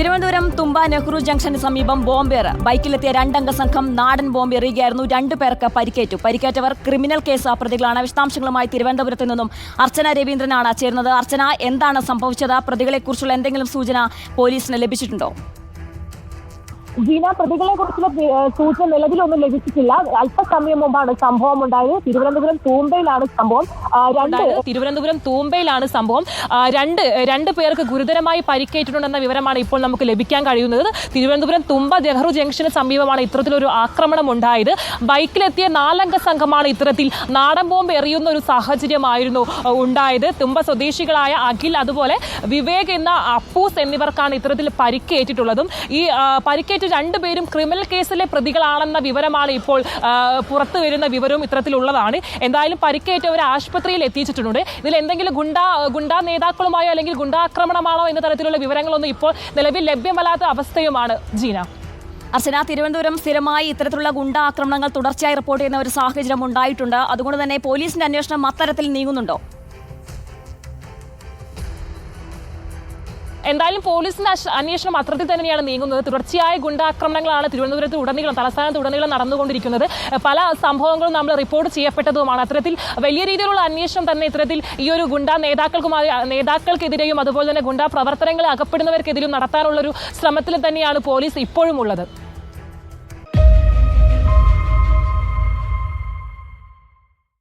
തിരുവനന്തപുരം തുമ്പ Nehru junction സമീപം ബോംബേർ ബൈക്കിലെത്തിയ രണ്ടംഗ സംഘം നാടൻ ബോംബ് എറിയുകയായിരുന്നു. 2 പേർക്ക് പരിക്കേറ്റു. പരിക്കേറ്റവർ ക്രിമിനൽ കേസ് പ്രതികളാണ്. വിശദാംശങ്ങളുമായി തിരുവനന്തപുരത്ത് നിന്നും അർച്ചന രവീന്ദ്രനാണ് ചേരുന്നത്. അർച്ചന, എന്താണ് സംഭവിച്ചത്? പ്രതികളെക്കുറിച്ചുള്ള എന്തെങ്കിലും സൂചന പോലീസിന് ലഭിച്ചിട്ടുണ്ടോ? ജീന, പ്രതികളെ കുറിച്ചുള്ള സൂചന നിലവിലൊന്നും ലഭിച്ചിട്ടില്ല. അല്പസമയം മുമ്പാണ് സംഭവം ഉണ്ടായത്. തിരുവനന്തപുരം തൂമ്പയിലാണ് സംഭവം. രണ്ട് പേർക്ക് ഗുരുതരമായി പരിക്കേറ്റിട്ടുണ്ടെന്ന വിവരമാണ് ഇപ്പോൾ നമുക്ക് ലഭിക്കാൻ കഴിയുന്നത്. തിരുവനന്തപുരം തുമ്പ നെഹ്റു ജംഗ്ഷന് സമീപമാണ് ഇത്തരത്തിലൊരു ആക്രമണം ഉണ്ടായത്. ബൈക്കിലെത്തിയ 4 അംഗ സംഘമാണ് ഇത്തരത്തിൽ നാടൻ ബോംബ് എറിയുന്ന ഒരു സാഹചര്യമായിരുന്നു ഉണ്ടായത്. തുമ്പ സ്വദേശികളായ അഖിൽ, അതുപോലെ വിവേക് എന്ന അപ്പൂസ് എന്നിവർക്കാണ് ഇത്തരത്തിൽ പരിക്കേറ്റിട്ടുള്ളതും. ഈ പരിക്കേറ്റ 2 പേരും ക്രിമിനൽ കേസിലെ പ്രതികളാണെന്ന വിവരമാണ് ഇപ്പോൾ പുറത്തു വരുന്ന വിവരവും ഇത്തരത്തിലുള്ളതാണ്. എന്തായാലും പരിക്കേറ്റവരെ ആശുപത്രിയിൽ എത്തിച്ചിട്ടുണ്ട്. ഇതിൽ എന്തെങ്കിലും ഗുണ്ടാ നേതാക്കളുമായോ അല്ലെങ്കിൽ ഗുണ്ടാക്രമണമാണോ എന്ന തരത്തിലുള്ള വിവരങ്ങളൊന്നും ഇപ്പോൾ നിലവിൽ ലഭ്യമല്ലാത്ത അവസ്ഥയുമാണ്. ജീന, അർച്ചന, തിരുവനന്തപുരം സ്ഥിരമായി ഇത്തരത്തിലുള്ള ഗുണ്ടാ ആക്രമണങ്ങൾ തുടർച്ചയായി റിപ്പോർട്ട് ചെയ്യുന്ന ഒരു സാഹചര്യം ഉണ്ടായിട്ടുണ്ട്. അതുകൊണ്ട് തന്നെ പോലീസിന്റെ അന്വേഷണം അത്തരത്തിൽ നീങ്ങുന്നുണ്ടോ? എന്തായാലും പോലീസിന്റെ അന്വേഷണം അത്തരത്തിൽ തന്നെയാണ് നീങ്ങുന്നത്. തുടർച്ചയായ ഗുണ്ടാക്രമണങ്ങളാണ് തിരുവനന്തപുരത്ത് ഉടനീളം, തലസ്ഥാനത്ത് ഉടനീളം നടന്നുകൊണ്ടിരിക്കുന്നത്. പല സംഭവങ്ങളും നമ്മൾ റിപ്പോർട്ട് ചെയ്യപ്പെട്ടതുമാണ്. അത്തരത്തിൽ വലിയ രീതിയിലുള്ള അന്വേഷണം തന്നെ ഇത്തരത്തിൽ ഈ ഒരു ഗുണ്ടാ നേതാക്കൾക്കെതിരെയും അതുപോലെ തന്നെ ഗുണ്ടാ പ്രവർത്തനങ്ങളിൽ അകപ്പെടുന്നവർക്കെതിരെയും നടത്താനുള്ളൊരു ശ്രമത്തിൽ തന്നെയാണ് പോലീസ് ഇപ്പോഴും ഉള്ളത്.